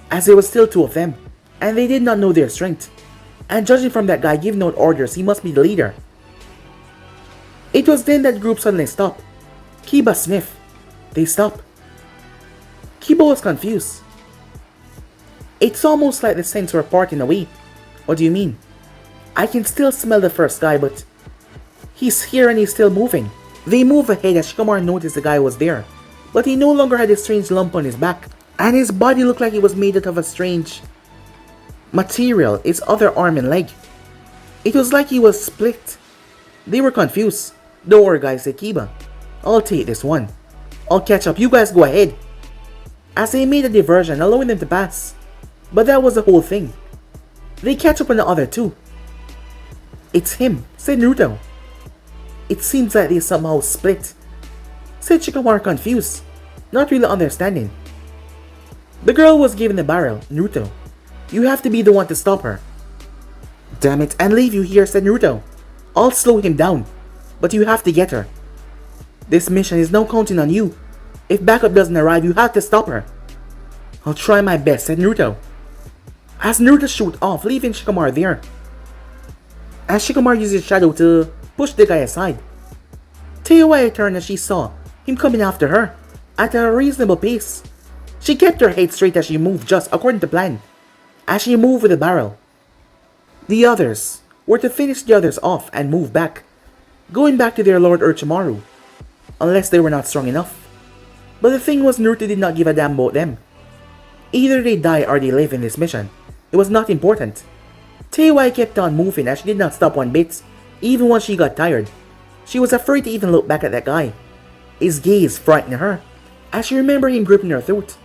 as there was still two of them, and they did not know their strength. And judging from that guy giving out orders, he must be the leader. It was then that the group suddenly stopped. Kiba sniffed. They stopped. Kiba was confused. "It's almost like the scents were parting away." "What do you mean?" "I can still smell the first guy, but he's here and he's still moving." They moved ahead as Shikamaru noticed the guy was there, but he no longer had a strange lump on his back, and his body looked like it was made out of a strange material, its other arm and leg. It was like he was split. They were confused. "Don't worry, guys," said Kiba. "I'll take this one. I'll catch up. You guys go ahead." As they made a diversion, allowing them to pass. But that was the whole thing. They catch up on the other two. "It's him," said Naruto. "It seems like they somehow split," said Shikamaru, confused, not really understanding. The girl was given the barrel. "Naruto, you have to be the one to stop her." "Damn it, and leave you here," said Naruto. "I'll slow him down, but you have to get her. This mission is now counting on you. If backup doesn't arrive, you have to stop her." "I'll try my best," said Naruto, as Naruto shoot off, leaving Shikamaru there. As Shikamaru used his shadow to push the guy aside, Teiwai turned as she saw him coming after her at a reasonable pace. She kept her head straight as she moved, just according to plan, as she moved with the barrel. The others were to finish the others off and move back, going back to their Lord Orochimaru, unless they were not strong enough. But the thing was, Naruto did not give a damn about them. Either they die or they live in this mission. It was not important. Teiwai kept on moving as she did not stop one bit, even when she got tired. She was afraid to even look back at that guy. His gaze frightened her, as she remembered him gripping her throat.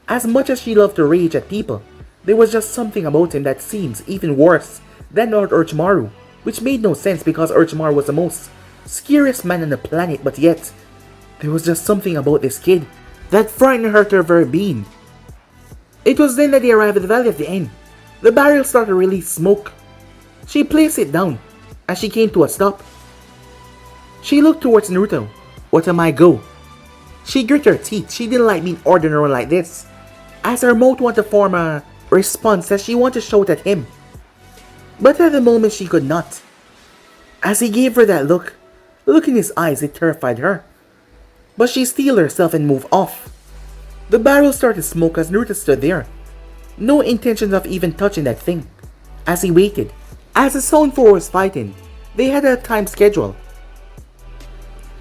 As much as she loved to rage at people, there was just something about him that seems even worse than Lord Orochimaru, which made no sense because Orochimaru was the most scariest man on the planet, but yet, there was just something about this kid that frightened her to her very being. It was then that they arrived at the Valley of the End. The barrel started to release smoke. She placed it down as she came to a stop. She looked towards Naruto. What am I go? She grit her teeth. She didn't like being ordered around like this, as her mouth wanted to form a response that she wanted to shout at him. But at the moment she could not. As he gave her that look in his eyes, it terrified her. But she steeled herself and moved off. The barrel started to smoke as Naruto stood there. No intention of even touching that thing. As he waited. As the Zone 4 was fighting, they had a time schedule.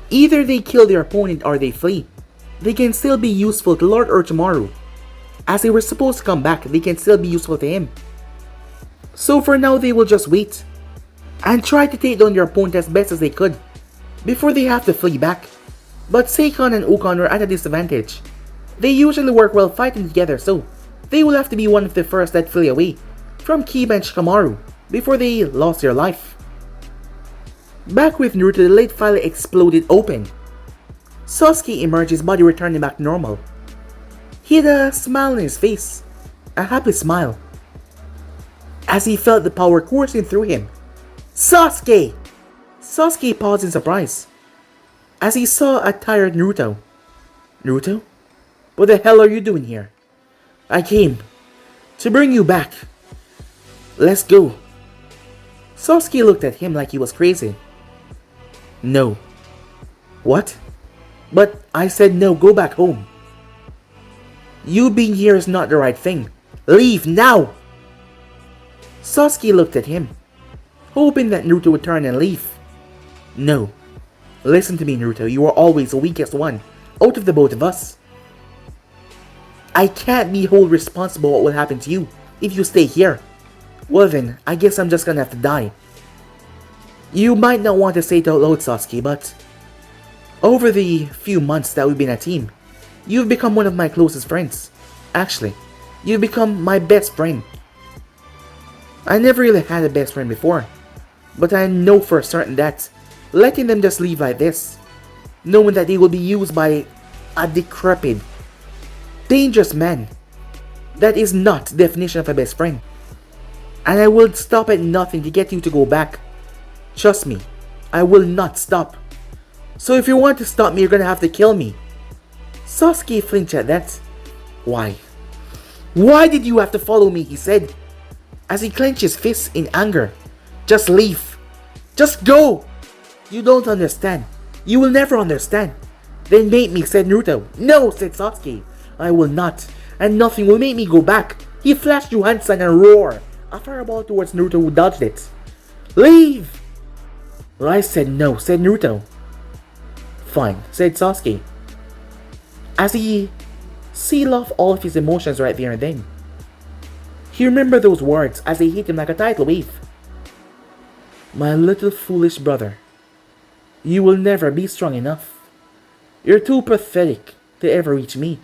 Either they kill their opponent or they flee. They can still be useful to Lord Orochimaru. As they were supposed to come back, they can still be useful to him. So for now they will just wait and try to take down their opponent as best as they could before they have to flee back. But Seikon and Ukon were at a disadvantage. They usually work well fighting together, so they will have to be one of the first that flee away from Kiba and Shikamaru before they lost their life. Back with Naruto, the late file exploded open. Sasuke emerged, his body returning back to normal. He had a smile on his face, a happy smile, as he felt the power coursing through him. Sasuke! Sasuke paused in surprise, as he saw a tired Naruto. Naruto? What the hell are you doing here? I came to bring you back. Let's go. Sasuke looked at him like he was crazy. No. What? But I said no, go back home. You being here is not the right thing. Leave now! Sasuke looked at him, hoping that Naruto would turn and leave. No. Listen to me, Naruto, you are always the weakest one out of the both of us. I can't be held responsible for what will happen to you if you stay here. Well then, I guess I'm just gonna have to die. You might not want to say it out loud, Sasuke, but over the few months that we've been a team, you've become one of my closest friends. Actually, you've become my best friend. I never really had a best friend before, but I know for certain that letting them just leave like this, knowing that they will be used by a decrepit, dangerous man, that is not the definition of a best friend. And I will stop at nothing to get you to go back. Trust me, I will not stop. So if you want to stop me, you're gonna have to kill me. Sasuke flinched at that. Why? Why did you have to follow me, he said, as he clenched his fists in anger. Just leave. Just go. You don't understand. You will never understand. Then make me, said Naruto. No, said Sasuke. I will not. And nothing will make me go back. He flashed Johansen and roared a fireball towards Naruto, who dodged it. Leave. Well, I said no, said Naruto. Fine, said Sasuke, as he sealed off all of his emotions right there and then. He remembered those words as they hit him like a tidal wave. My little foolish brother, you will never be strong enough. You're too pathetic to ever reach me.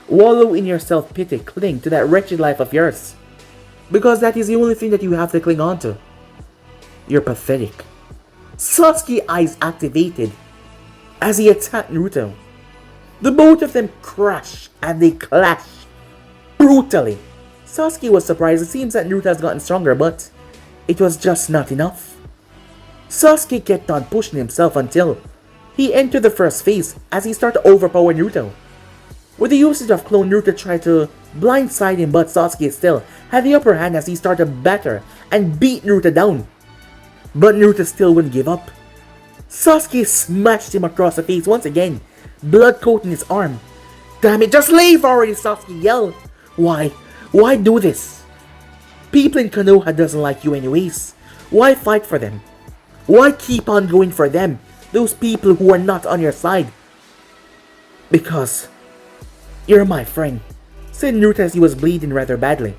Wallow in your self-pity, cling to that wretched life of yours, because that is the only thing that you have to cling on to. You're pathetic. Sasuke's eyes activated as he attacked Naruto. The both of them crashed and they clashed brutally. Sasuke was surprised. It seems that Naruto has gotten stronger, but it was just not enough. Sasuke kept on pushing himself until he entered the first phase as he started to overpower Naruto. With the usage of clone, Naruto tried to blindside him, but Sasuke still had the upper hand as he started to batter and beat Naruto down. But Naruto still wouldn't give up. Sasuke smashed him across the face once again, blood coating his arm. Damn it, just leave already, Sasuke yelled. Why? Why do this? People in Konoha doesn't like you anyways. Why fight for them? Why keep on going for them? Those people who are not on your side. Because you're my friend, said Naruto as he was bleeding rather badly.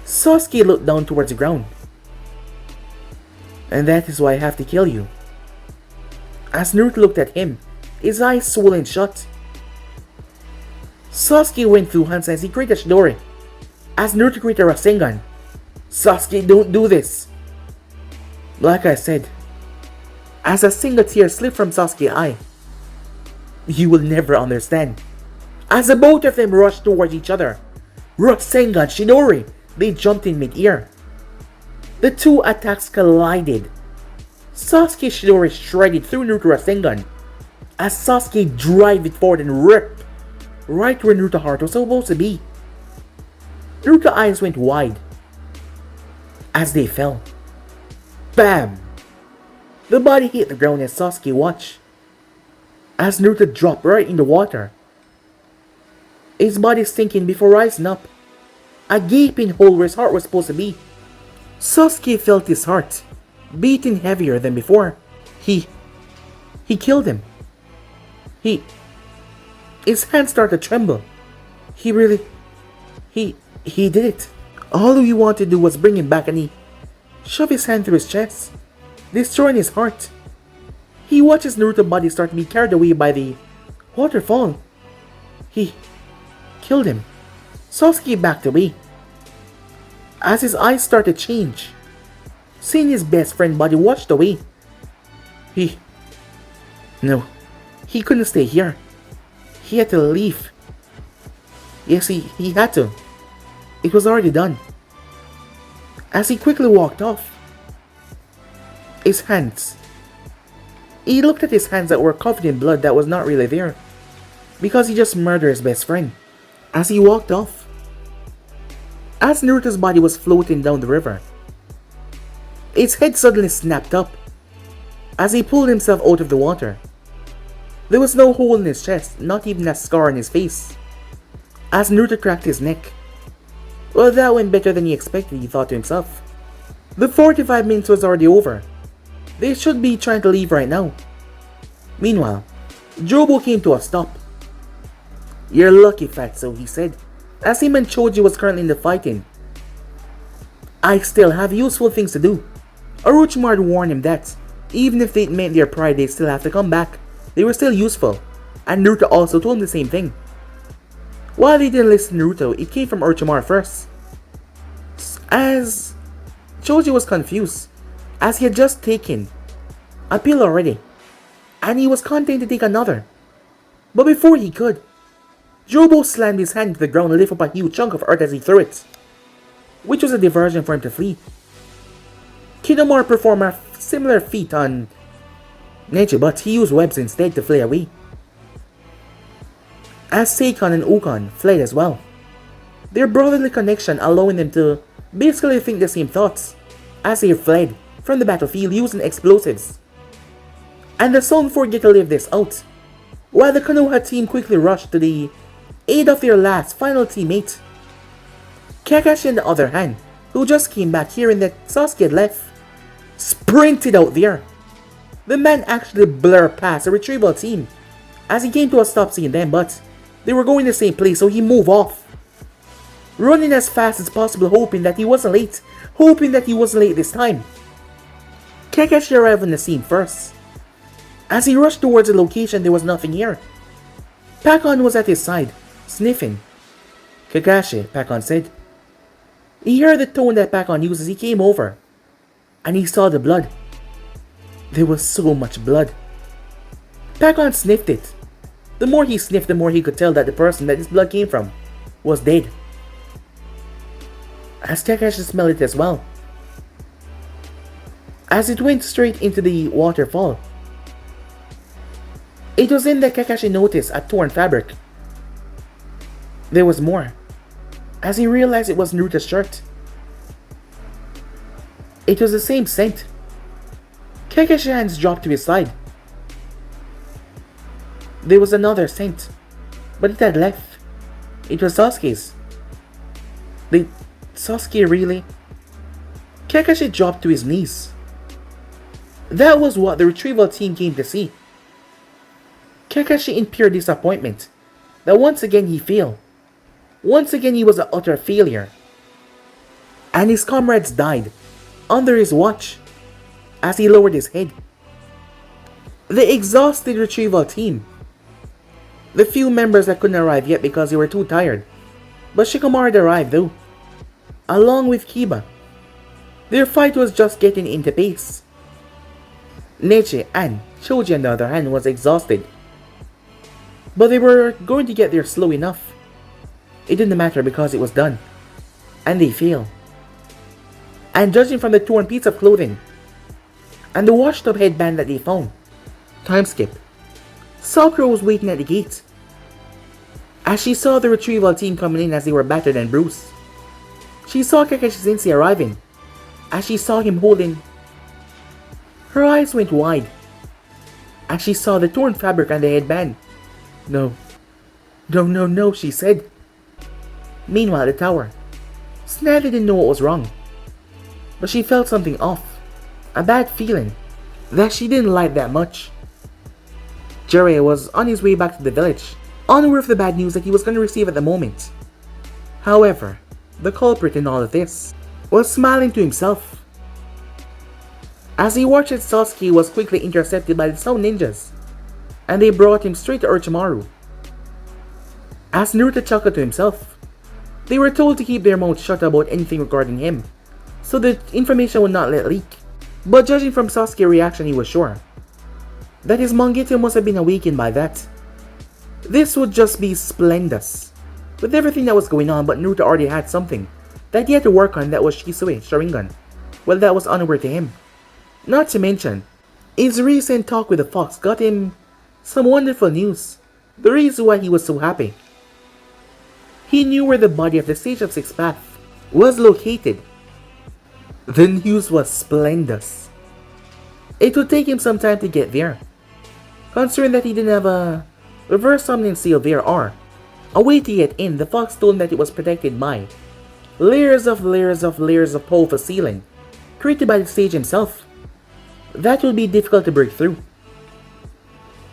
Sasuke looked down towards the ground. And that is why I have to kill you. As Naruto looked at him, his eyes swollen shut. Sasuke went through Hansen as he created Shidori. As Naruto created Rasengan. Sasuke, don't do this. Like I said, as a single tear slipped from Sasuke's eye. You will never understand. As the both of them rushed toward each other, Rasengan Shinori, they jumped in mid-air. The two attacks collided. Sasuke Shinori shredded through Naruto Rasengan as Sasuke drive it forward and ripped right where Naruto's heart was supposed to be. Naruto's eyes went wide as they fell. Bam! The body hit the ground as Sasuke watched as Naruto dropped right in the water. His body sinking before rising up, a gaping hole where his heart was supposed to be. Sasuke felt his heart beating heavier than before. He killed him. His hands started to tremble. He did it. All he wanted to do was bring him back, and he shoved his hand through his chest, destroying his heart. He watches Naruto's body start to be carried away by the waterfall. He killed him. Sasuke backed away as his eyes started to change, seeing his best friend's body washed away. No, he couldn't stay here. He had to leave. Yes, he had to. It was already done. As he quickly walked off, his hands. He looked at his hands that were covered in blood that was not really there, because he just murdered his best friend. As he walked off, as Naruto's body was floating down the river, his head suddenly snapped up as he pulled himself out of the water. There was no hole in his chest, not even a scar on his face. As Naruto cracked his neck. Well, that went better than he expected, he thought to himself. The 45 minutes was already over. They should be trying to leave right now. Meanwhile, Jobo came to a stop. You're lucky, Fatso, he said, as him and Choji was currently in the fighting. I still have useful things to do. Orochimaru warned him that, even if they meant their pride, they still have to come back. They were still useful, and Naruto also told him the same thing. While they didn't listen to Naruto, it came from Orochimaru first. As Choji was confused, as he had just taken a pill already, and he was content to take another. But before he could, Jobo slammed his hand to the ground and lifted up a huge chunk of earth as he threw it, which was a diversion for him to flee. Kinemura performed a similar feat on Neji, but he used webs instead to flee away. As Seikon and Ukon fled as well, their brotherly connection allowing them to basically think the same thoughts as they fled from the battlefield using explosives. And the Sun forget to live this out, while the Konoha team quickly rushed to the aid of their last final teammate. Kakashi on the other hand, who just came back hearing that Sasuke had left, sprinted out there. The man actually blurred past the retrieval team as he came to a stop seeing them, but they were going the same place, so he moved off, running as fast as possible, hoping that he wasn't late this time. Kakashi arrived on the scene first. As he rushed towards the location, there was nothing here. Pakon was at his side, sniffing. Kakashi, Pakon said. He heard the tone that Pakon used as he came over, and he saw the blood. There was so much blood. Pakon sniffed it. The more he sniffed, the more he could tell that the person that his blood came from was dead. As Kakashi smelled it as well, as it went straight into the waterfall. It was then that Kakashi noticed a torn fabric. There was more, as he realized it was Naruto's shirt. It was the same scent. Kakashi's hands dropped to his side. There was another scent, but it had left. It was Sasuke's. Did Sasuke really? Kakashi dropped to his knees. That was what the retrieval team came to see. Kakashi in pure disappointment that once again he failed. Once again he was an utter failure. And his comrades died under his watch as he lowered his head. The exhausted retrieval team. The few members that couldn't arrive yet because they were too tired. But Shikamaru arrived though, along with Kiba. Their fight was just getting into pace. Nechi and Choji on the other hand was exhausted. But they were going to get there slow enough. It didn't matter because it was done. And they failed. And judging from the torn piece of clothing and the washed up headband that they found. Time skip. Sakura was waiting at the gate. As she saw the retrieval team coming in as they were battered and bruised. She saw Kakashi Sensei arriving. As she saw him holding, her eyes went wide. As she saw the torn fabric and the headband. No. No, no, no, she said. Meanwhile at the tower, Snivy didn't know what was wrong. But she felt something off. A bad feeling that she didn't like that much. Jiraiya was on his way back to the village, unaware of the bad news that he was going to receive at the moment. However, the culprit in all of this was smiling to himself. As he watched as Sasuke was quickly intercepted by the Sound Ninjas, and they brought him straight to Orochimaru. As Naruto chuckled to himself, they were told to keep their mouths shut about anything regarding him, so the information would not let leak. But judging from Sasuke's reaction, he was sure that his Mangekyo must have been awakened by that. This would just be splendous. With everything that was going on, but Naruto already had something that he had to work on, that was Shisui Sharingan. Well, that was unaware to him. Not to mention, his recent talk with the fox got him some wonderful news. The reason why he was so happy. He knew where the body of the Sage of Six Paths was located. The news was splendid. It would take him some time to get there, considering that he didn't have a reverse summoning seal there, or a way to get in. The fox told him that it was protected by layers of powerful sealing created by the sage himself. That would be difficult to break through.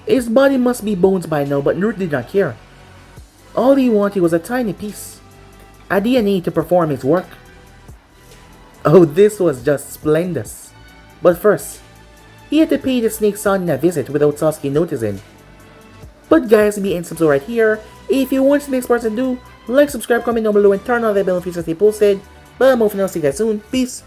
His body must be bones by now, but Naruto did not care. All he wanted was a tiny piece, a DNA to perform his work. Oh, this was just splendid. But first, he had to pay the Snake Sun a visit without Sasuke noticing. But guys, we end this episode right here. If you want to see the next part to do, like, subscribe, comment down below, and turn on the bell notifications to stay posted. But I'm off now, see you guys soon. Peace.